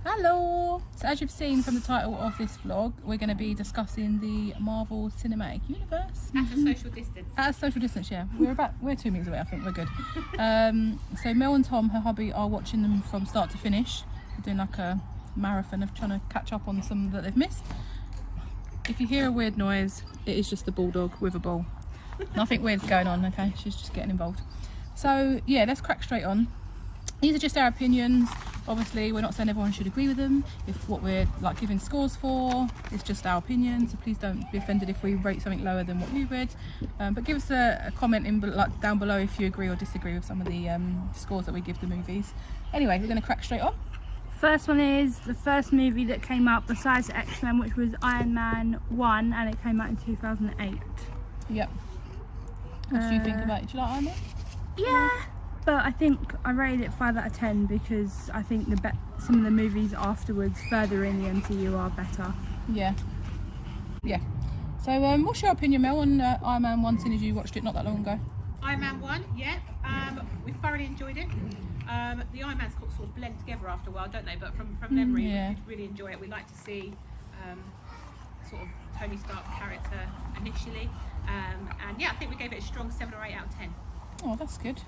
Hello! So as you've seen from the title of this vlog, we're going to be discussing the Marvel Cinematic Universe. At a social distance. At a social distance, yeah. We're 2 meters away, I think, we're good. So Mel and Tom, her hubby, are watching them from start to finish. We're doing like a marathon of trying to catch up on some that they've missed. If you hear a weird noise, it is just the bulldog with a ball. Nothing weird's going on, okay? She's just getting involved. So yeah, let's crack straight on. These are just our opinions. Obviously, we're not saying everyone should agree with them. If what we're like giving scores for, it's just our opinion. So please don't be offended if we rate something lower than what you would. But give us a comment down below if you agree or disagree with some of the scores that we give the movies. Anyway, we're going to crack straight on. First one is the first movie that came out besides X-Men, which was Iron Man 1, and it came out in 2008. Yep. What do you think about it? Do you like Iron Man? Yeah, but I think I rated it 5 out of 10 because I think some of the movies afterwards, further in the MCU, are better. Yeah. Yeah. So what's your opinion, Mel, on Iron Man 1, seeing as you watched it not that long ago? Iron Man 1, yeah. We thoroughly enjoyed it. The Iron Man's sort of blend together after a while, don't they? But from memory, yeah. we really enjoy it. We like to see sort of Tony Stark's character initially. And yeah, I think we gave it a strong 7 or 8 out of 10. Oh, that's good.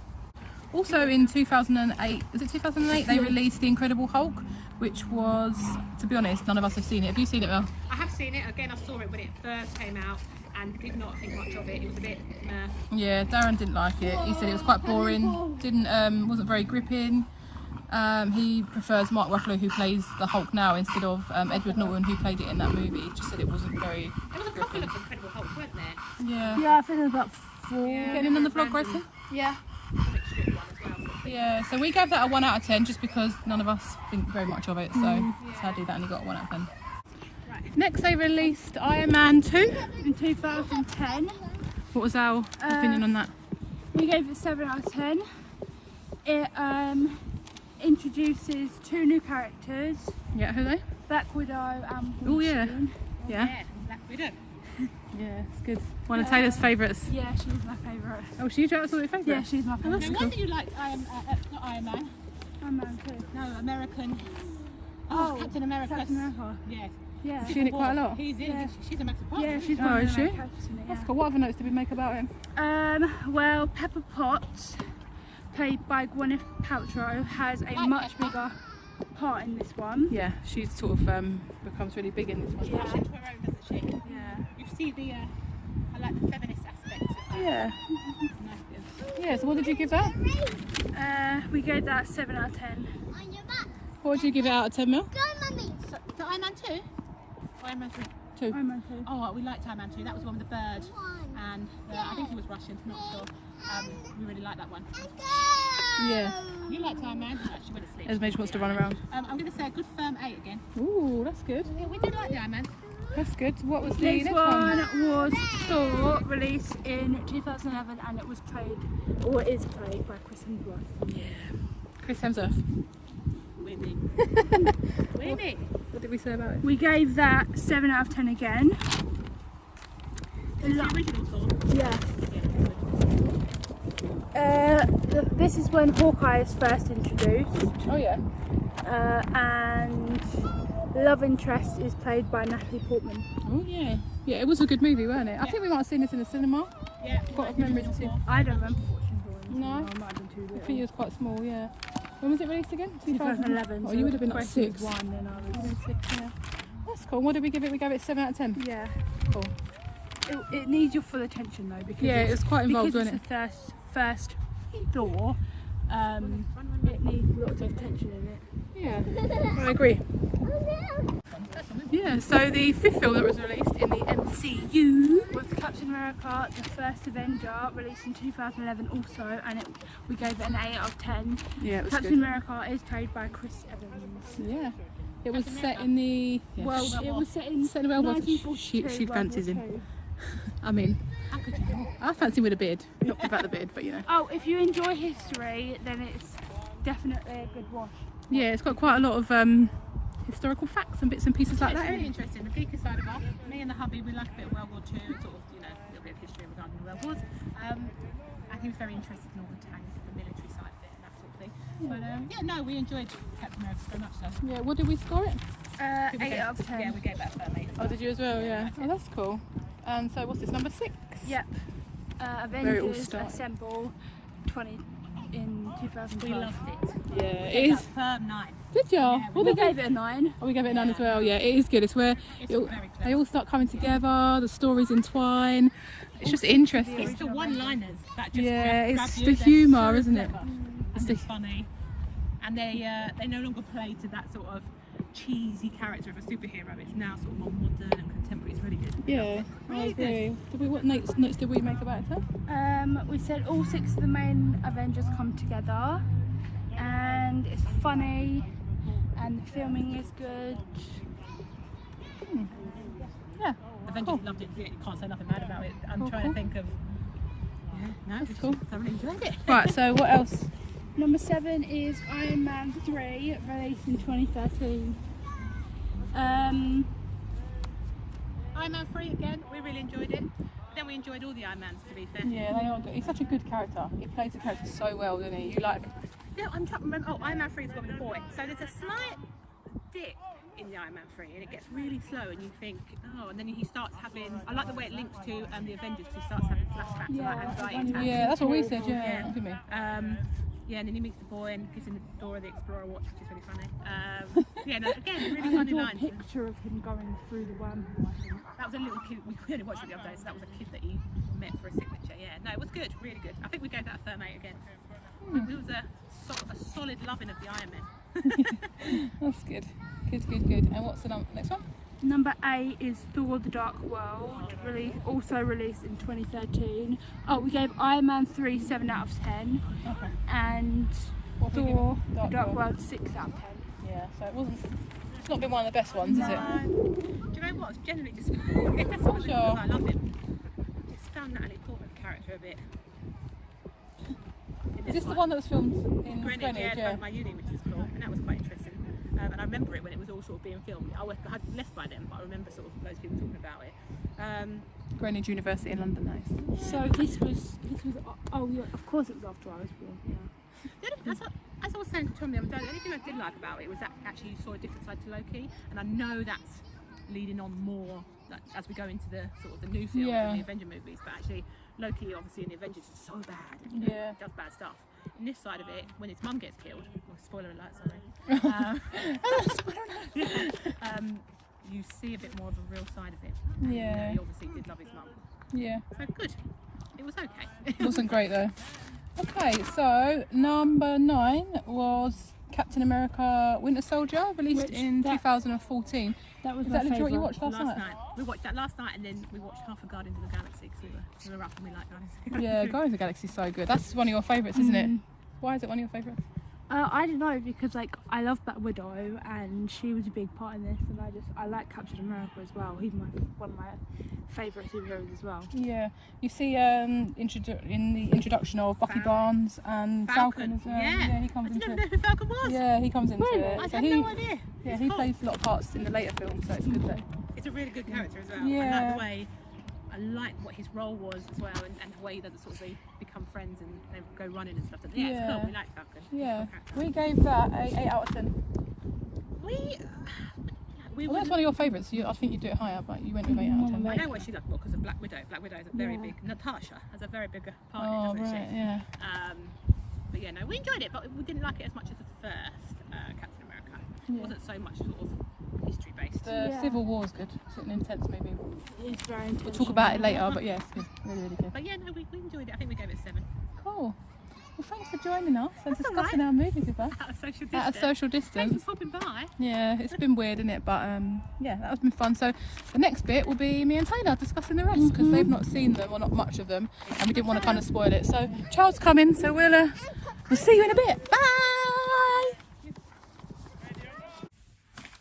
Also in 2008, is it 2008, they released The Incredible Hulk, which was, to be honest, none of us have seen it. Have you seen it, Mel? I have seen it. Again, I saw it when it first came out and did not think much of it. It was a bit Yeah, Darren didn't like it. He said it was quite boring, wasn't very gripping. He prefers Mark Ruffalo, who plays the Hulk now, instead of Edward Norton, who played it in that movie. He just said it wasn't very There was a couple of Incredible Hulks, weren't there? Yeah. Yeah, I think there's about 4. Yeah. Getting in on the vlog, Grayson? Yeah. Comic strip one as well. So Yeah, so we gave that a 1 out of 10 just because none of us think very much of it, so sadly that only got a 1 out of 10. Right. Next they released Iron Man 2. In 2010, What was our opinion on that? we gave it 7 out of 10. It introduces 2 new characters, Yeah, who are they? Black Widow and Oh yeah. Wolverine. Yeah. Yeah, Black Widow. Yeah, it's good. One of Taylor's favourites. Yeah, she's my favourite. Oh, she's your absolute favourite? Yeah, she's my favourite. that's No cool. wonder you like not Iron Man. Iron Man 2. No, American. Oh, Captain America. Captain America. Yes. Yeah. She's in it quite a lot. He's in. Yeah. She's a massive part. Yeah, she's Oh, one of is the main she? characters in it, That's yeah. cool. What other notes did we make about him? Well, Pepper Potts, played by Gwyneth Paltrow, has a Like much Pepper. bigger part in this one. Yeah, she's sort of becomes really big in this one. Yeah. She's to her own, doesn't she? Yeah. You see the, I like the feminist aspect of that. Yeah. Nice. Yeah, so what did you give that? We gave that 7 out of 10. What would you give it out of 10, Mel? So, the Iron Man 2? Or Iron Man 3? 2. Iron Man 2. Oh, we liked Iron Man 2. That was the one with the bird. And I think he was Russian, not sure. We really liked that one. Yeah. You liked Iron Man? No, she went to sleep. Esme just wants to run around. I'm going to say a good firm 8 again. Ooh, that's good. Yeah, we did like the Iron Man. That's good. What was the This next one one? was Thor, released in 2011, and it was played, or is played, by Chris Hemsworth. Chris Hemsworth. Winning. Winning. What did we say about it? We gave that 7 out of 10 again. Is the original Thor? Yeah. This is when Hawkeye is first introduced, Oh yeah. and love interest is played by Natalie Portman. Oh yeah. Yeah, it was a good movie, wasn't it? I think we might have seen this in the cinema. Yeah. Got a memory to see. I don't remember watching Thor in the No. cinema, I might have been too I little. think it was quite small, yeah. When was it released again? 2011. Oh, you would have been like Gracie 6. was 1, then I You was. were 6, yeah. That's cool. What did we give it? We gave it 7 out of 10. Yeah. Cool. It needs your full attention though, because Yeah, it's, it was quite involved, because wasn't it's the first Thor. It needs lots of attention in it. Yeah, I agree. Yeah, so the 5th film that was released in the MCU. Was Captain America, the first Avenger, released in 2011 also, and we gave it an 8 out of 10. Yeah, it was Captain good. America is played by Chris Evans. Yeah. It was set in the... Yeah. Well, it was set in Set in World War II. 1942. She World fancies War him. II. I mean, How could you not? I fancy him with a beard. Not without the beard, but you know. Oh, if you enjoy history, then it's definitely a good watch. Yeah, it's got quite a lot of historical facts and bits and pieces like It's that. really interesting. The geeky side of us, me and the hubby, we like a bit of World War II, sort of, you know, a little bit of history regarding the World Wars. And he was very interested in all the tanks, the military side of it and that sort of thing. But yeah, no, we enjoyed Captain America so much. So Yeah, what did we score it? 8 out of 10. yeah, we gave that a firm 8. Oh, did you as well? Yeah. Oh, that's cool. And so what's this, number 6? Yep. Where it all Avengers started. Assemble 20 in 2012. We loved it. Yeah, it Gave is. that firm 9. Did y'all? Yeah, What We did gave it a 9. Oh, we gave it a 9 as well. Yeah, it is good. It's where It's it all- very clever. they all start coming together. The stories entwine. It's just interesting. It's the one-liners that just Yeah, grab it's you. the They're humour, so isn't it? clever It's And the- it's funny, and they no longer play to that sort of cheesy character of a superhero. It's now sort of more modern and contemporary. It's really good. Yeah, I Really good. agree. What notes did we make about it? We said all 6 of the main Avengers come together, and it's funny, and the filming is good. Yeah, Avengers Cool. loved it. You can't say nothing bad about it. I'm Cool, trying cool. to think of. Yeah, no, That's we cool. just thoroughly enjoyed it. Right. So what else? Number 7 is Iron Man 3, released in 2013. Iron Man 3 again. We really enjoyed it. But then we enjoyed all the Iron Mans, to be fair. Yeah, they are good. He's such a good character. He plays the character so well, doesn't he? You like? No, I'm trying to remember. Oh, Iron Man 3 is got with the boy. So there's a slight dip in the Iron Man 3, and it gets really slow, and you think, oh, and then he starts having. I like the way it links to the Avengers. He starts having flashbacks and like anxiety attacks. Yeah, that's what we said. Yeah. Yeah, didn't we? Yeah, and then he meets the boy and gives him the Dora the Explorer watch, which is really funny. Yeah, no, again, really funny lines. picture of him going through the wormhole, I think. That was a little kid. We only watched it the other day, so that was a kid that he met for a signature. Yeah, no, it was good, really good. I think we gave that a firm 8 again. It was a solid loving of the Iron Man. That's good. Good. And what's the next one? Number 8 is Thor: The Dark World, also released in 2013. Oh, we gave Iron Man 3 7 out of 10, Okay. and What have we Thor: given The Dark World 6 out of 10. Yeah. So it wasn't. It's not been one of the best ones, is it? Do you know what? It's generally just that's what Sure. I love him. Just found Natalie Portman's character a bit. Is this the one that was filmed in Greenwich, Greenwich? yeah, yeah. My uni, which is cool, and that was quite interesting. And I remember it when it was all sort of being filmed. I had left by then, but I remember sort of loads of people talking about it. Greenwich University in London, nice. So this was oh yeah, of course it was after I was born. Yeah. As I was saying to Tom the other day, the only thing I did like about it was that actually you saw a different side to Loki, and I know that's leading on more like, as we go into the sort of the new films Yeah. and the Avenger movies. But actually, Loki obviously in the Avengers is so bad, and Yeah. does bad stuff. In this side of it, when his mum gets killed, oh, spoiler alert, sorry. You see a bit more of a real side of him. And, Yeah. he obviously did love his mum. Yeah. So good. It was okay. It wasn't great though. Okay, so number 9 was Captain America Winter Soldier, released Which in that- 2014. That was Is my that literally what you favourite. watched last night? We watched that last night, and then we watched half of Guardians of the Galaxy because we were up and we like Guardians of the Galaxy. Yeah, Guardians of the Galaxy is so good. That's one of your favourites, isn't it? Mm. Why is it one of your favourites? I don't know, because like I love Black Widow and she was a big part in this, and I like Captain America as well. He's one of my favourite superheroes as well. Yeah, you see in the introduction of Bucky Barnes and Falcon as well. Yeah, he comes I into didn't it. know who Falcon was. Yeah, he comes into Really? it. I So had he, no idea. yeah, It's he cool. plays a lot of parts in the later films, so it's good that. It's a really good character as well. I Yeah. like the way. I like what his role was as well, and the way that sort of they become friends and they go running and stuff. Yeah, it's Yeah. cool. We like Falcon. He's a Yeah, cool character. we gave that a 8 out of 10. We Well, that's one of your favourites. I think you do it higher, but you went with 8 out of 10. I know why she loved more because of Black Widow. Black Widow is a very big. Natasha has a very big part Oh, in it, doesn't right, she? yeah. But yeah, no, we enjoyed it, but we didn't like it as much as the first Captain America. It Yeah. wasn't so much sort of history based. The Yeah. Civil War's good. It's an intense movie. It's very We'll intense. talk about it later, but yeah, it's good. Really, really good. But yeah, no, we enjoyed it. I think we gave it a 7. Cool. Well, thanks for joining us and That's all discussing our movies with us At a social distance. at a social Thanks distance. for popping by. Yeah, it's been weird, isn't it? But yeah, that has been fun. So the next bit will be me and Taylor discussing the rest because they've not seen them or not much of them, and we didn't want to kind of spoil it. So Charles coming, so we'll see you in a bit. Bye.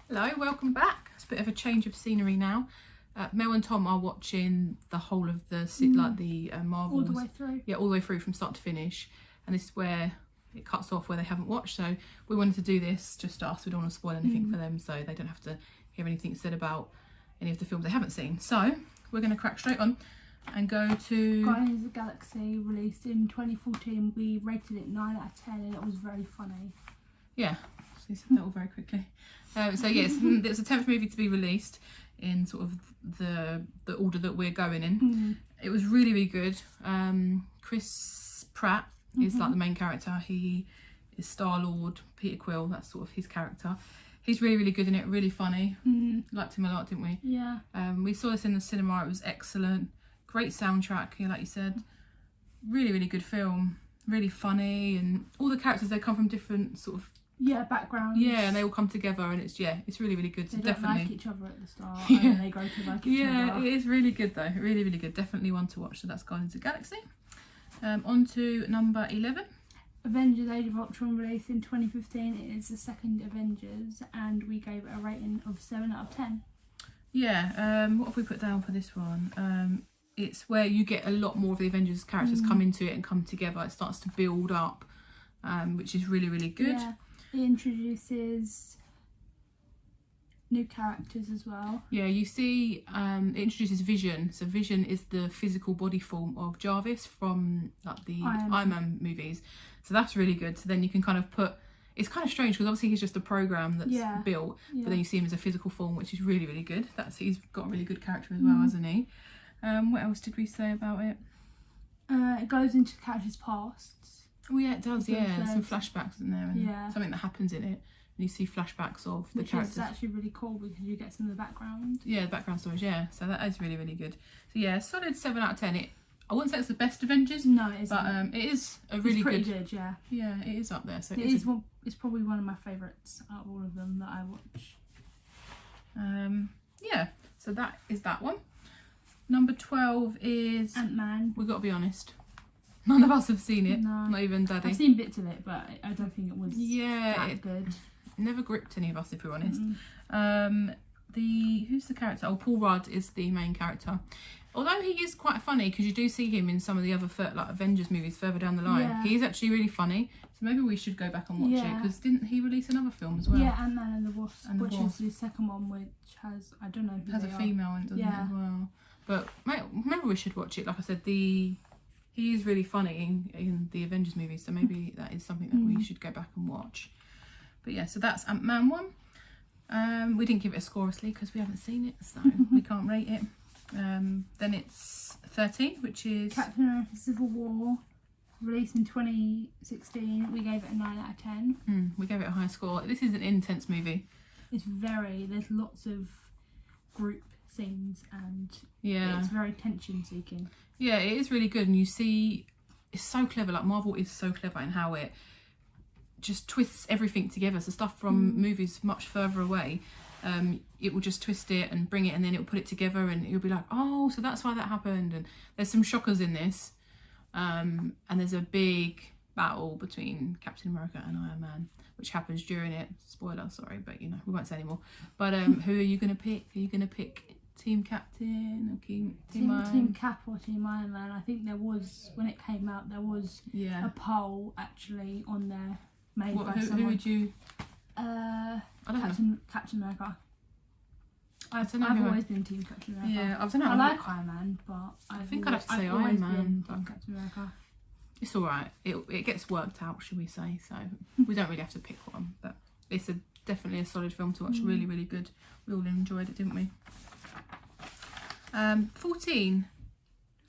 Hello, welcome back. It's a bit of a change of scenery now. Mel and Tom are watching the whole of the like the Marvels. all the way through. Yeah, all the way through from start to finish, and this is where it cuts off where they haven't watched. So we wanted to do this just us. We don't want to spoil anything for them, so they don't have to hear anything said about any of the films they haven't seen. So we're going to crack straight on. and go to... Guardians of the Galaxy, released in 2014. We rated it 9 out of 10 and it was very funny. Yeah, so you said that all very quickly. So yes, it was the 10th movie to be released in sort of the order that we're going in. It was really, really good. Chris Pratt is like the main character. He is Star-Lord, Peter Quill, that's sort of his character. He's really, really good in it, really funny. Liked him a lot, didn't we? Yeah. We saw this in the cinema, it was excellent. Great soundtrack, like you said. Really, really good film. Really funny, and all the characters, they come from different sort of... Yeah, backgrounds. Yeah, and they all come together, and it's really, really good. So They don't definitely like each other at the start, and then they grow to like each yeah, other. it is really good though. Really, really good. Definitely one to watch. So that's Guardians of the Galaxy. On to number 11. Avengers Age of Ultron, released in 2015. It is the second Avengers, and we gave it a rating of 7 out of 10. Yeah, what have we put down for this one? It's where you get a lot more of the Avengers characters come into it and come together. It starts to build up, which is really, really good. Yeah, it introduces new characters as well. Yeah, you see, it introduces Vision. So Vision is the physical body form of Jarvis from like the Iron Man movies. So that's really good. So then you can kind of put... It's kind of strange because obviously he's just a program that's built, but then you see him as a physical form, which is really, really good. He's got a really good character as well, hasn't he? What else did we say about it? It goes into characters' pasts. Oh yeah, it does. Yeah, some flashbacks in there, and Yeah. something that happens in it. And you see flashbacks of the characters. Which is actually really cool because you get some of the background. Yeah, the background stories. Yeah, so that is really, really good. So yeah, solid 7 out of 10. I wouldn't say it's the best Avengers. No, it isn't. But it is a really it's pretty good. Yeah. Yeah, it is up there. So It's probably one of my favourites out of all of them that I watch. Yeah, so that is that one. Number 12 is Ant-Man. We've got to be honest. None of us have seen it. No. Not even Daddy. I've seen bits of it, but I don't think it was that good. Never gripped any of us, if we're honest. Who's the character? Oh, Paul Rudd is the main character. Although he is quite funny, because you do see him in some of the other like Avengers movies further down the line. Yeah. He's actually really funny. So maybe we should go back and watch it, because didn't he release another film as well? Yeah, Ant-Man and the Wasp, which is the second one, which has, I don't know who has they a are. female in, doesn't it, as well? But maybe we should watch it. Like I said, he is really funny in the Avengers movies, so maybe that is something that we should go back and watch. But yeah, so that's Ant-Man 1. We didn't give it a score, obviously, because we haven't seen it, so we can't rate it. Then it's 13, which is Captain America Civil War, released in 2016. We gave it a 9 out of 10. We gave it a high score. This is an intense movie. There's lots of group scenes, and it's very tension seeking. Yeah, it is really good, and you see it's so clever. Like Marvel is so clever in how it just twists everything together. So stuff from movies much further away, it will just twist it and bring it, and then it will put it together, and you'll be like, oh, so that's why that happened. And there's some shockers in this, and there's a big battle between Captain America and Iron Man, which happens during it. Spoiler, sorry, but we won't say anymore. But who are you gonna pick? Are you gonna pick Team Captain or Team Cap or Team Iron Man? I think there was, when it came out, there was a poll actually on there made by someone. Who would you? I don't know. Captain America. I've always been Team Captain America. Yeah, I don't know. I like Iron Man, but I think I'd have to say Iron Man. Team Captain America. It's all right. It gets worked out, shall we say? So we don't really have to pick one, but it's definitely a solid film to watch. Really, really good. We all enjoyed it, didn't we? 14.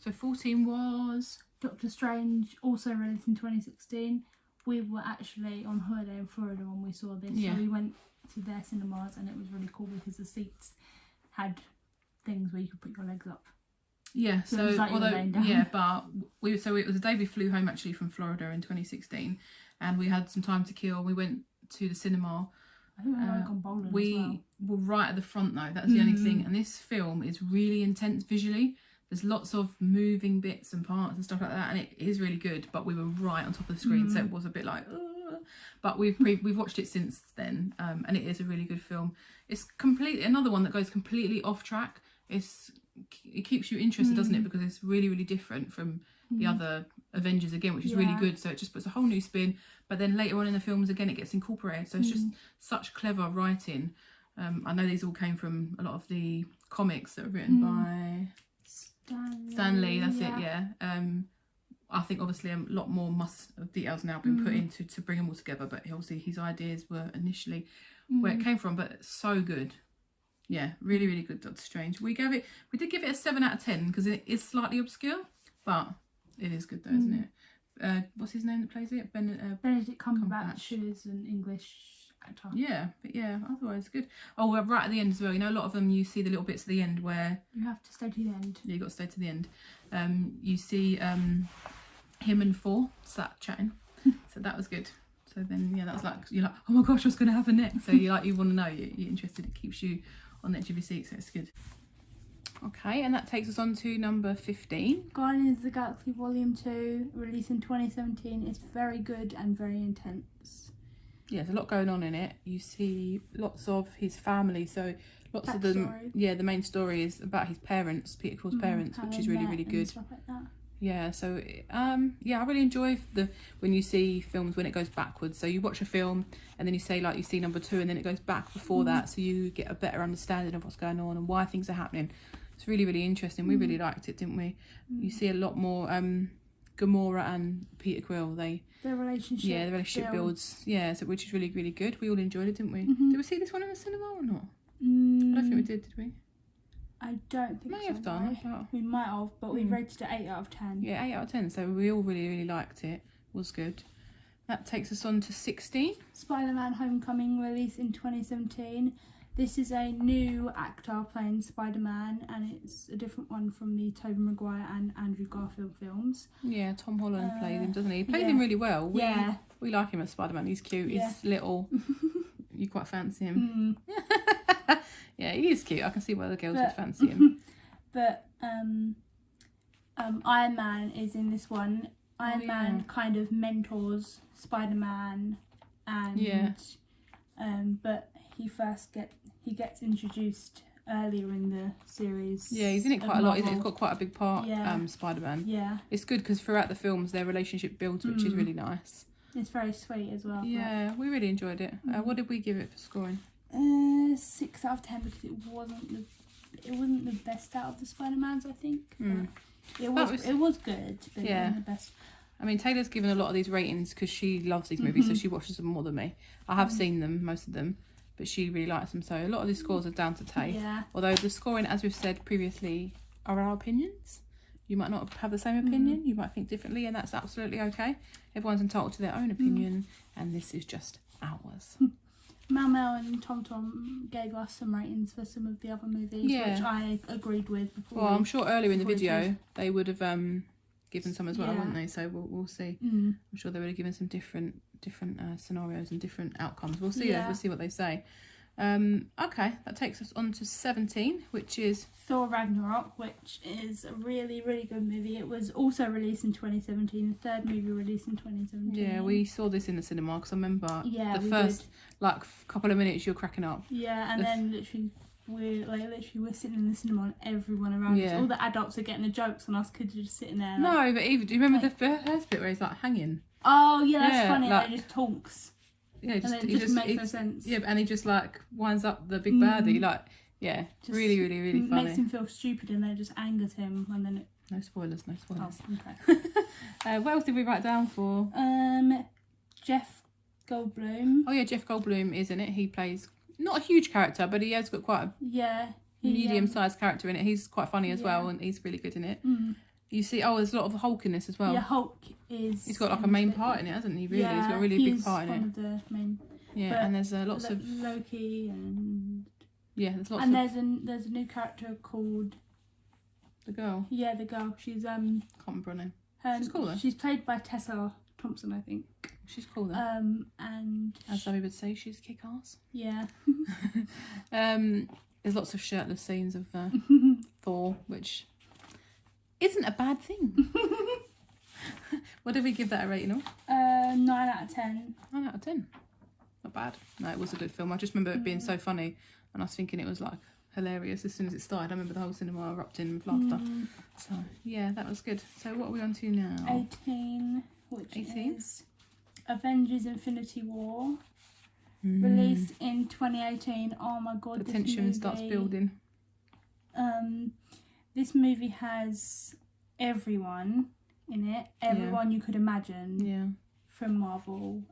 So 14 was Doctor Strange, also released in 2016. We were actually on holiday in Florida when we saw this. Yeah. So we went to their cinemas, and it was really cool because the seats had things where you could put your legs up. Yeah, so it was like you were laying down. but it was the day we flew home actually from Florida in 2016, and we had some time to kill. We went to the cinema. I think we might gone bowling we as well. were right at the front though. That was the only thing. And this film is really intense visually. There's lots of moving bits and parts and stuff like that, and it is really good. But we were right on top of the screen, so it was a bit like. But we've watched it since then, and it is a really good film. It's completely another one that goes completely off track. It keeps you interested, doesn't it? Because it's really, really different from the other Avengers again, which is really good. So it just puts a whole new spin. But then later on in the films again, it gets incorporated. So it's just such clever writing. I know these all came from a lot of the comics that are written by Stan Lee, that's it, yeah. I think obviously a lot more details now been put into to bring them all together, but obviously his ideas were initially where it came from, but so good. Yeah, really, really good Doctor Strange. We did give it a 7 out of 10 because it is slightly obscure, but it is good though, isn't it? What's his name that plays it? Benedict Cumberbatch is an English actor. Yeah, but yeah, otherwise good. Oh, well, right at the end as well. You know, a lot of them you see the little bits at the end where you have to stay to the end. Yeah, you got to stay to the end. You see him and Thor sat chatting, so that was good. So then, yeah, that was like you're like, oh my gosh, what's going to happen next? So you want to know, you're interested. It keeps you on the edge of your seat, so it's good. Okay, and that takes us on to number 15. Guardians of the Galaxy Volume 2, released in 2017. It's very good and very intense. Yeah, there's a lot going on in it. You see lots of his family, so lots of them. Yeah, the main story is about his parents, Peter Quill's parents, which is really, really good. Stuff like that. Yeah, so yeah, I really enjoy when you see films when it goes backwards. So you watch a film and then you say like you see number 2 and then it goes back before that, so you get a better understanding of what's going on and why things are happening. It's really, really interesting. We really liked it, didn't we? You see a lot more Gamora and Peter Quill. Their relationship. Yeah, the relationship builds. Yeah, so which is really, really good. We all enjoyed it, didn't we? Did we see this one in the cinema or not? I don't think we did we? I don't think May have done. But... We might have, but we rated it 8 out of 10. Yeah, 8 out of 10. So we all really, really liked it. Was good. That takes us on to 16. Spider-Man Homecoming, released in 2017. This is a new actor playing Spider-Man, and it's a different one from the Tobey Maguire and Andrew Garfield films. Yeah, Tom Holland plays him, doesn't he? He plays him really well. We like him as Spider-Man. He's cute. He's little. You quite fancy him. Yeah, he is cute. I can see why the girls would fancy him. But Iron Man is in this one. Iron Man kind of mentors Spider-Man, and but he gets introduced earlier in the series. Yeah, he's in it quite a lot, isn't he? He's got quite a big part. Spider-Man. Yeah, it's good because throughout the films their relationship builds, which is really nice. It's very sweet as well. Yeah, we really enjoyed it. What did we give it for scoring? 6 out of 10 because it wasn't the best out of the Spider-Mans, I think. It was good, but it wasn't the best. I mean, Taylor's given a lot of these ratings because she loves these movies, so she watches them more than me. I have seen them, most of them, but she really likes them. So a lot of these scores are down to Tay. Yeah. Although the scoring, as we've said previously, are our opinions. You might not have the same opinion. You might think differently, and that's absolutely okay. Everyone's entitled to their own opinion, and this is just ours. Mel and Tom gave us some ratings for some of the other movies, which I agreed with before. Well, I'm sure earlier in the video they would have given some as well, wouldn't they? So we'll see. I'm sure they would have given some different scenarios and different outcomes. We'll see. We'll see what they say. Okay, that takes us on to 17, which is Thor Ragnarok, which is a really, really good movie. It was also released in 2017, the third movie released in 2017. Yeah, we saw this in the cinema because I remember the first couple of minutes you're cracking up. Yeah, and then literally we're sitting in the cinema and everyone around us, all the adults are getting the jokes and us kids are just sitting there. No, but even, do you remember the first bit where he's like hanging? Oh yeah, that's funny. Like, he just talks. Yeah, it just makes no sense. Yeah, and he just like winds up the big baddie. Just really, really, really funny. Makes him feel stupid, and then it just angers him. And then no spoilers. Oh, okay. What else did we write down for? Jeff Goldblum. Oh yeah, Jeff Goldblum is in it. He plays not a huge character, but he has got quite a medium-sized character in it. He's quite funny as well, and he's really good in it. You see, there's a lot of Hulk in this as well. Yeah, Hulk is... He's got like a main part in it, hasn't he, really? He's got a really big part in it. One of the main... Yeah, and there's lots of... Loki and... Yeah, there's lots and of... there's a new character called... The girl? Yeah, the girl. She's... Can't remember her name. She's cool though. She's played by Tessa Thompson, I think. She's cool though. And... As Zoe would say, she's kick-ass. Yeah. There's lots of shirtless scenes of Thor, which... isn't a bad thing. What did we give that a rating of? 9 out of 10. 9 out of 10. Not bad. No, it was a good film. I just remember it being so funny, and I was thinking it was like hilarious as soon as it started. I remember the whole cinema erupting with laughter. So yeah, that was good. So what are we on to now? 18, which is Avengers Infinity War, released in 2018. Oh my god, the tension starts building. this movie has everyone in it, everyone you could imagine from Marvel.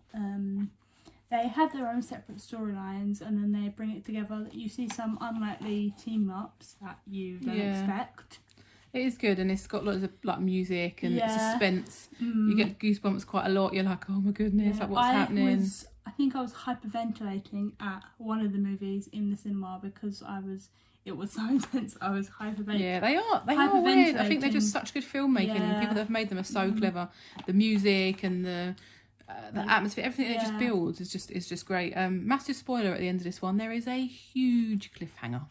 They have their own separate storylines, and then they bring it together. You see some unlikely team ups that you don't expect. It is good, and it's got lots of like music and suspense. You get goosebumps quite a lot. You're like, oh my goodness, like what's happening? I think I was hyperventilating at one of the movies in the cinema because it was so intense. I was hyperventilating. Yeah, they are weird. I think they're just such good filmmaking, and people that have made them are so clever. The music and the atmosphere, everything it just builds is just great. Massive spoiler at the end of this one, there is a huge cliffhanger,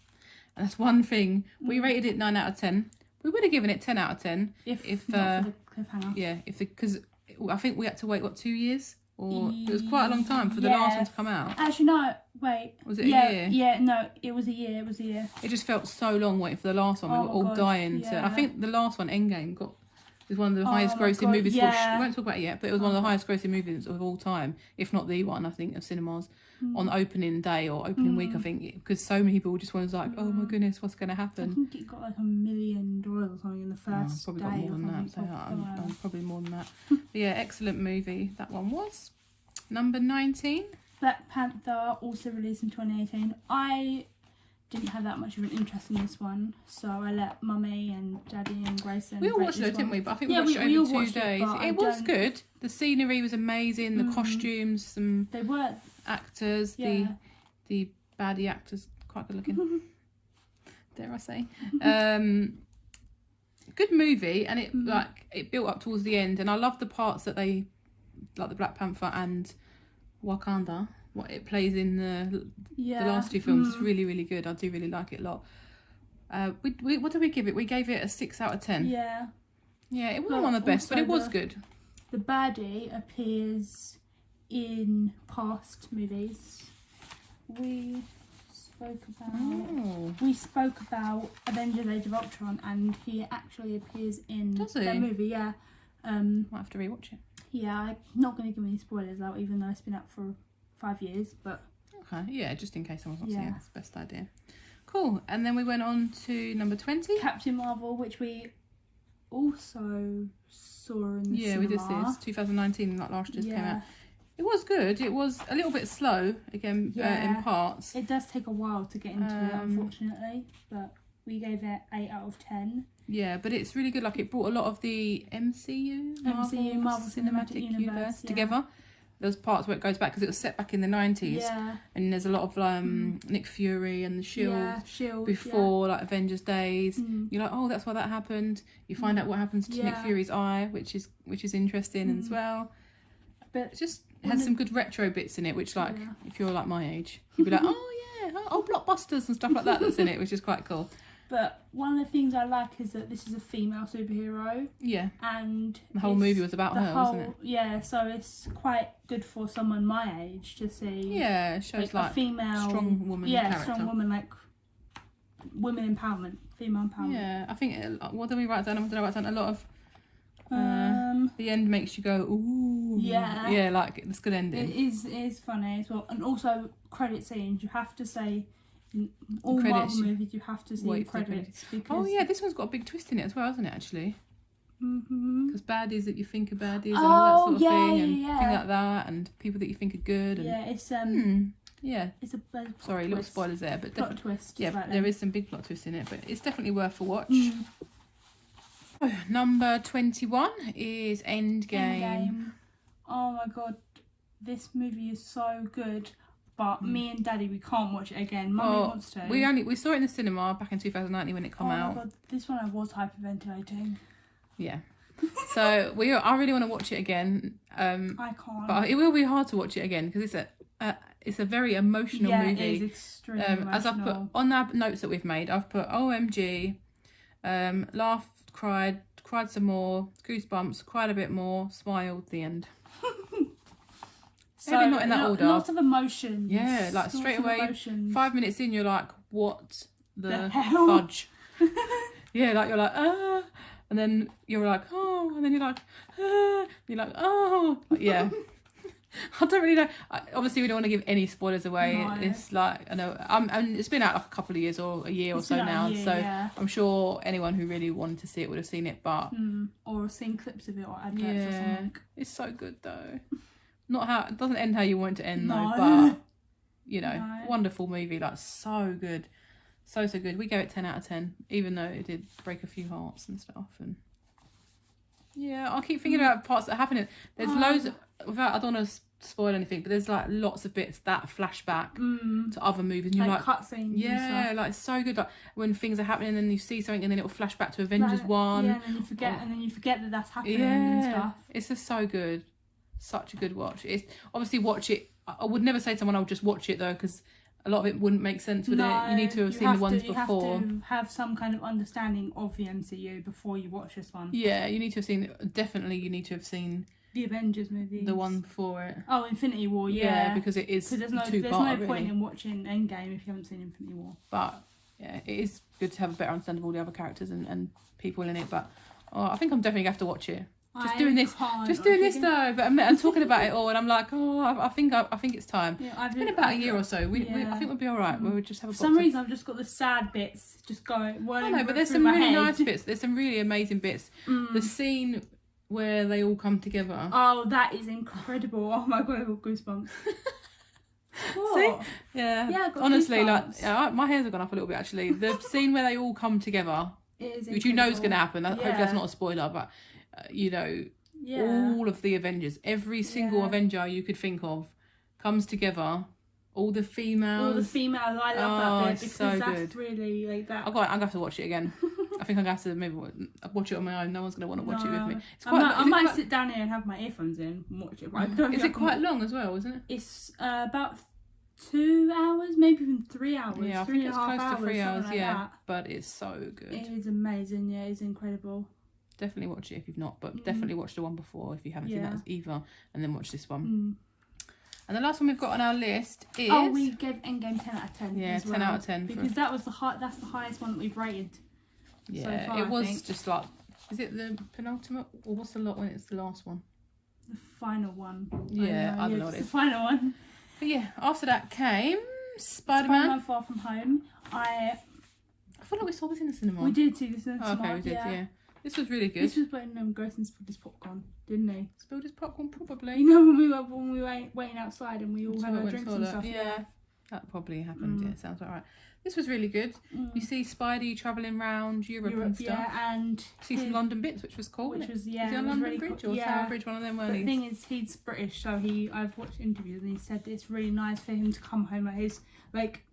and that's one thing. We rated it 9 out of 10. We would have given it 10 out of 10 if not for the cliffhanger. Yeah, because I think we had to wait 2 years, or it was quite a long time for the last one to come out. Actually, no, wait. Was it a year? Yeah, no, it was a year. It just felt so long waiting for the last one. We were all dying to. I think the last one, Endgame, was one of the highest grossing movies. We won't talk about it yet, but it was one of the highest grossing movies of all time, if not the one, I think, of cinemas on opening day or opening week, I think, because so many people just was like, oh my goodness, what's going to happen? I think it got like $1 million or something in the first probably day. got more than that. So I'm probably more than that. But yeah, excellent movie. That one was. Number 19. Black Panther, also released in 2018. I didn't have that much of an interest in this one, so I let Mummy and Daddy and Grayson. We all watched it, didn't we? But I think we watched it over 2 days. It was good. The scenery was amazing. The costumes, they were actors. The baddie actors, quite good looking. Dare I say? Good movie, and it built up towards the end, and I love the parts that they like the Black Panther and Wakanda. What it plays in the last 2 films is really, really good. I do really like it a lot. What did we give it? We gave it a 6 out of 10. Yeah, it wasn't one of the best, but it was good. The baddie appears in past movies. We spoke about Avengers: Age of Ultron, and he actually appears in that movie. Yeah, might have to rewatch it. Yeah, I'm not going to give any spoilers out, even though it's been out for 5 years, but... Okay, yeah, just in case someone's not seen it, that's the best idea. Cool, and then we went on to number 20. Captain Marvel, which we also saw in the cinema. Yeah, we did see this. 2019, like last year's came out. It was good. It was a little bit slow, again, in parts. It does take a while to get into it, unfortunately, but we gave it 8 out of 10. Yeah, but it's really good. Like, it brought a lot of the MCU, Marvel Cinematic Universe together. There's parts where it goes back because it was set back in the 90s. Yeah. And there's a lot of Nick Fury and the Shield before like Avengers days. You're like, oh, that's why that happened. You find out what happens to Nick Fury's eye, which is interesting as well. But it just has some good retro bits in it, which like if you're like my age, you'd be like, oh blockbusters and stuff like that's in it, which is quite cool. But one of the things I like is that this is a female superhero. Yeah. And the whole movie was about her, wasn't it? Yeah, so it's quite good for someone my age to see. Yeah, it shows like a female strong woman character. Yeah, strong woman, like women empowerment, female empowerment. Yeah, I think what did we write down? What did I write down? A lot of the end makes you go, ooh. Yeah. Yeah, like it's good ending. It is funny as well. And also credit scenes, you have to say in all Marvel movies you have to see credits because this one's got a big twist in it as well, hasn't it, actually? Because baddies that you think are baddies and all that sort of thing, and things like that, and people that you think are good. And, it's it's a sorry, little spoilers there, but plot twist. Yeah, there is some big plot twists in it, but it's definitely worth a watch. Number 21 is Endgame. Oh my god, this movie is so good. But me and Daddy, we can't watch it again. Mummy wants to. We saw it in the cinema back in 2019 when it came out. Oh my god, this one I was hyperventilating. Yeah. So I really want to watch it again. I can't. But it will be hard to watch it again because it's a very emotional movie. Yeah, it is extremely emotional. As I've put on our notes that we've made, I've put OMG, laughed, cried some more, goosebumps, cried a bit more, smiled, the end. So maybe not in that order. Lots of emotions. Yeah, like straight away, 5 minutes in, you're like, what the hell? Fudge? Yeah, like you're like, and then you're like, oh, and then you're like, you're like, oh, yeah. I don't really know. Obviously, we don't want to give any spoilers away. No. It's like, I know, and it's been out like a couple of years or a year or It's so been out a now. year, So yeah. I'm sure anyone who really wanted to see it would have seen it. But Or seen clips of it or adverts or yeah, something. it's so good though. Not how it doesn't end how you want it to end No. though, but you know, No. wonderful movie, like so good, so good. We gave it 10 out of 10, even though it did break a few hearts and stuff. And yeah, I'll keep thinking about parts that happen. There's loads of, without, I don't want to spoil anything, but there's like lots of bits that flashback to other movies, and you're like cutscenes. yeah, and like it's so good. Like when things are happening, and then you see something, and then it'll flash back to Avengers 1. Yeah, and then you forget, that that's happening and stuff. It's just so good. Such a good watch. It's obviously watch it. I would never say to someone, "I'll just watch it," though, because a lot of it wouldn't make sense with it. You need to have seen the ones before. You have to have some kind of understanding of the MCU before you watch this one. Yeah, you need to have seen. Definitely, you need to have seen the Avengers movies. The one before it. Oh, Infinity War. Yeah, because it is there's no point in watching Endgame if you haven't seen Infinity War. But yeah, it is good to have a better understanding of all the other characters and people in it. But I think I'm definitely gonna have to watch it. Just doing this though, but I'm talking about it all, and I'm like, I think it's time. Yeah, it's been about a year or so. I think we'll be all right. We'll just have a. For some reason, I've just got the sad bits just going. I know, but there's some really nice bits. There's some really amazing bits. The scene where they all come together. Oh, that is incredible! Oh my god, I've got goosebumps. See? Yeah. Honestly, like my hairs have gone up a little bit actually. The scene where they all come together, which you know is going to happen. I hope that's not a spoiler, but. All of the Avengers, every single Avenger you could think of comes together. All the females. I love that bit because so that's good. Really like that. I'm going to have to watch it again. I think I'm going to have to maybe watch it on my own. No one's going to want to watch it with me. I might sit down here and have my earphones in and watch it. Right? Is it quite long as well, isn't it? It's about 2 hours, maybe even 3 hours. Yeah, I think it's close to 3 hours, but it's so good. It is amazing, it's incredible. Definitely watch it if you've not, but definitely watch the one before if you haven't seen that either, and then watch this one. And the last one we've got on our list is... Oh, we gave Endgame 10 out of 10. Yeah, 10 out of 10. Because that's the highest one that we've rated so far, it was just like... Is it the penultimate, or what's the lot when it's the last one? The final one. Yeah, I don't know what it is. The final one. But yeah, after that came Spider-Man Far From Home. I feel like we saw this in the cinema. We did see this in the cinema. Okay, we did, yeah. This was really good. This was when Grayson spilled his popcorn, didn't he? Spilled his popcorn, probably. You know when we were waiting outside and we all had our drinks and stuff. Yeah, that probably happened. Yeah, sounds about right. This was really good. You see Spidey travelling around Europe and stuff. Yeah, and see some London bits, which was cool. Which was was he on London really Bridge or Tower Bridge? One of them. But the thing is, he's British, so I've watched interviews and he said it's really nice for him to come home at his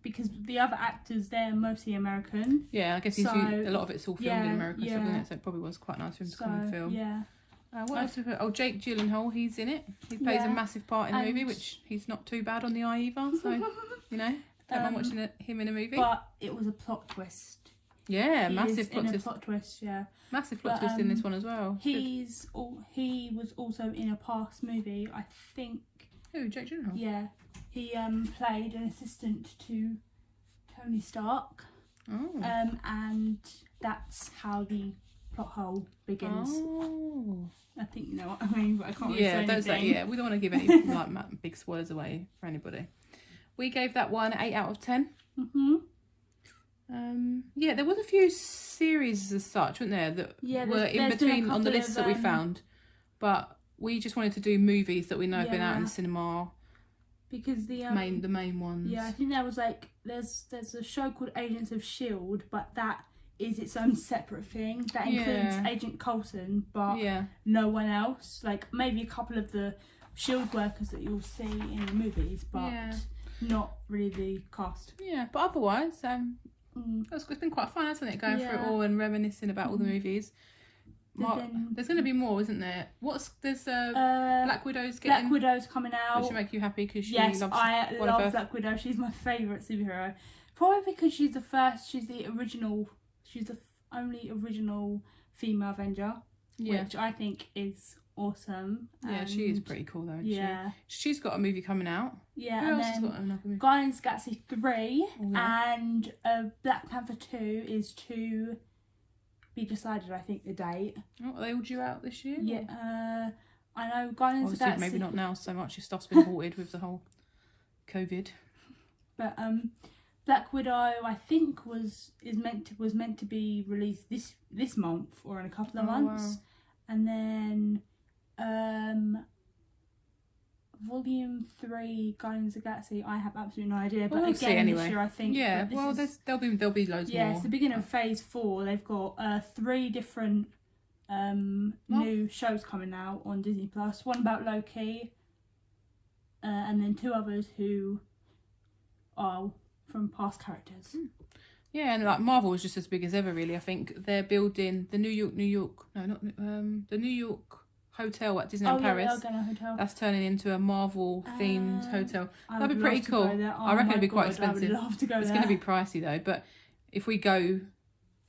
because the other actors they're mostly American. Yeah, I guess a lot of it's all filmed in America, so it probably was quite nice for him to come and film. Yeah. What else? Jake Gyllenhaal, he's in it. He plays a massive part in the movie, which he's not too bad on the eye either. So you know, don't mind watching him in a movie. But it was a plot twist. Yeah, massive plot twist. Plot twist, yeah. Massive plot twist in this one as well. He was also in a past movie, I think. Who, Jake Gyllenhaal? Yeah, he played an assistant to Tony Stark. Oh. And that's how the plot hole begins. Oh. I think you know what I mean, but I can't really say anything. We don't want to give any big spoilers away for anybody. We gave that one 8 out of 10. There was a few series as such, weren't there, that were in between on the list that we found, but we just wanted to do movies that we know have been out in the cinema. Because the main ones. Yeah, I think there was there's a show called Agents of S.H.I.E.L.D., but that is its own separate thing. That includes Agent Coulson, but no one else. Like maybe a couple of the S.H.I.E.L.D. workers that you'll see in the movies, but not really the cast. Yeah, but otherwise, it's been quite fun, hasn't it? Going through it all and reminiscing about all the movies. There's going to be more, isn't there? There's Black Widow's coming out. Which will make you happy because she loves. Yes, I love Black Widow. She's my favourite superhero. Probably because she's the original. She's the only original female Avenger, which I think is awesome. Yeah, she is pretty cool though. Isn't she? She's got a movie coming out. Yeah, Who and else has then got another movie? Guardians of the Galaxy 3 and Black Panther 2 is to be decided. I think the date. Oh, are they all due out this year? Yeah, I know Guardians of the Obviously, Galaxy. maybe not now so much. Your stuff's been halted with the whole COVID. But Black Widow, I think was meant to be released this month or in a couple of months, and then Volume 3 Guardians of the Galaxy. I have absolutely no idea, but we'll see anyway. this year I think. Yeah, well, there'll be loads more. Yeah, it's the beginning of Phase 4. They've got 3 different new shows coming out on Disney Plus. One about Loki, and then 2 others who are from past characters. Yeah, and like Marvel is just as big as ever, really. I think they're building the the New York hotel at Disneyland Paris. Yeah, they are hotel. That's turning into a Marvel themed hotel. That'd be pretty cool. Oh, I reckon it'd be quite expensive. I would love to go it's going to be pricey though, but if we go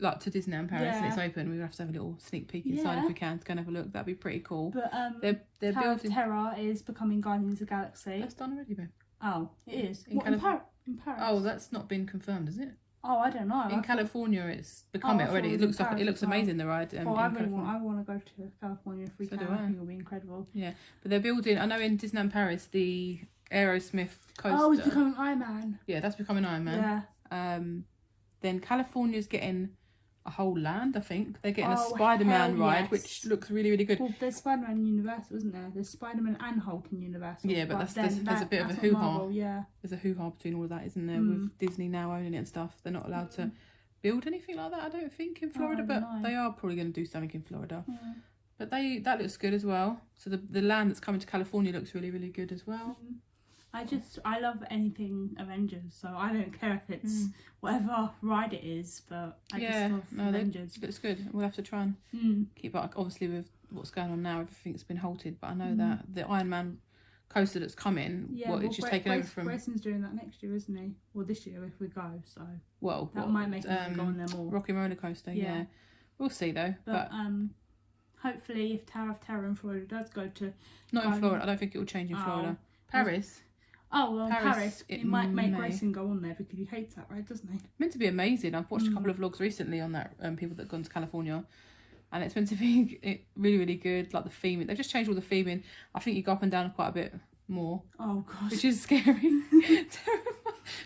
like to Disneyland Paris and it's open, we're gonna have to have a little sneak peek inside if we can to go and have a look. That'd be pretty cool. But they're Tower building. of Terror is becoming Guardians of the Galaxy. That's done already, babe. Oh, it is. In in Paris? Oh, that's not been confirmed, is it? Oh, I don't know. In California, it's become it already. It looks amazing. The ride. I want to go to California if we can. I think it'll be incredible. Yeah, but they're building. I know in Disneyland Paris, the Aerosmith coaster. Oh, it's becoming Iron Man. Yeah, that's becoming Iron Man. Yeah. Then California's getting a whole land. I think they're getting a Spider-Man ride, which looks really, really good. Well, there's Spider-Man in Universal, isn't there? There's Spider-Man and Hulk in Universal. Yeah, but there's a bit of a hoo-ha. Yeah. There's a hoo-ha between all of that, isn't there? With Disney now owning it and stuff, they're not allowed to build anything like that, I don't think, in Florida, but they are probably going to do something in Florida. But that looks good as well. So the land that's coming to California looks really, really good as well. I love anything Avengers, so I don't care if it's whatever ride it is, but I just love Avengers. It looks good. We'll have to try and keep up. Obviously, with what's going on now, everything's been halted, but I know that the Iron Man coaster that's coming, it's just taken over from... Grayson's doing that next year, isn't he? Well, this year if we go, so... Well, that might make me go on there more. Rocky Roller Coaster, yeah. We'll see, though. But hopefully, if Tower of Terror in Florida does go to... Not in Florida. I don't think it will change in Florida. Paris... Oh, well, Paris it might make Grayson go on there because he hates that ride, doesn't he? Meant to be amazing. I've watched a couple of vlogs recently on that, people that have gone to California, and it's meant to be really, really good. Like the theming, they've just changed all the theming. I think you go up and down quite a bit more. Oh gosh, which is scary.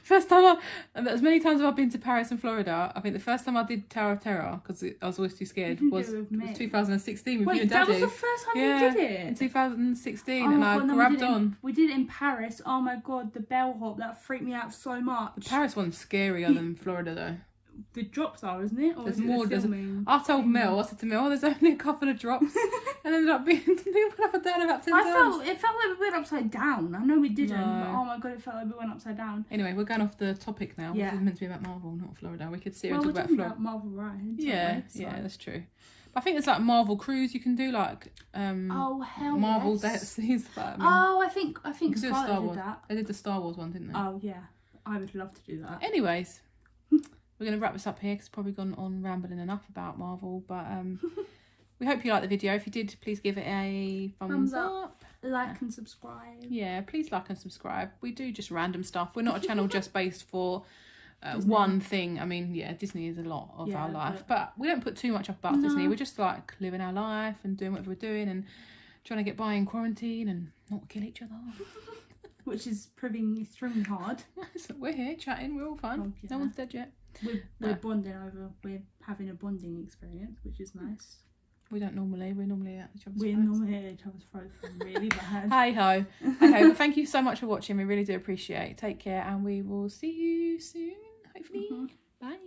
First time as many times as I've been to Paris and Florida, I think the first time I did Tower of Terror, because I was always too scared, was 2016 with you and Daddy. That was the first time you did it? In 2016, and I grabbed on. We did it in Paris. Oh my god, the bellhop, that freaked me out so much. The Paris one's scarier than Florida though. The drops are, isn't it? Or there's is more. I told Mel, I said to Mel, there's only a couple of drops, and ended up being up and down about 10 times. It felt like we went upside down. I know we didn't, but oh my god, it felt like we went upside down. Anyway, we're going off the topic now. Yeah. This is meant to be about Marvel, not Florida. We could see and talk about Florida. About Marvel rides. Yeah, that's true. But I think there's like Marvel cruise you can do, like Marvel Dead Seas. I think Star Wars. did that. They did the Star Wars one, didn't they? Oh yeah, I would love to do that. Anyways. We're going to wrap this up here because it's probably gone on rambling enough about Marvel. But we hope you liked the video. If you did, please give it a thumbs up. Like and subscribe. Yeah, please like and subscribe. We do just random stuff. We're not a channel just based for one thing. I mean, yeah, Disney is a lot of our life. But we don't put too much up about Disney. We're just like living our life and doing whatever we're doing and trying to get by in quarantine and not kill each other. Which is proving extremely hard. So we're here chatting. We're all fine. Oh, yeah. No one's dead yet. We're bonding over. We're having a bonding experience, which is nice. We don't normally. We're normally at each other's throats. We're normally at each other's throats. Really bad. Hey ho. Okay. Well, thank you so much for watching. We really do appreciate it. Take care, and we will see you soon. Hopefully. Bye.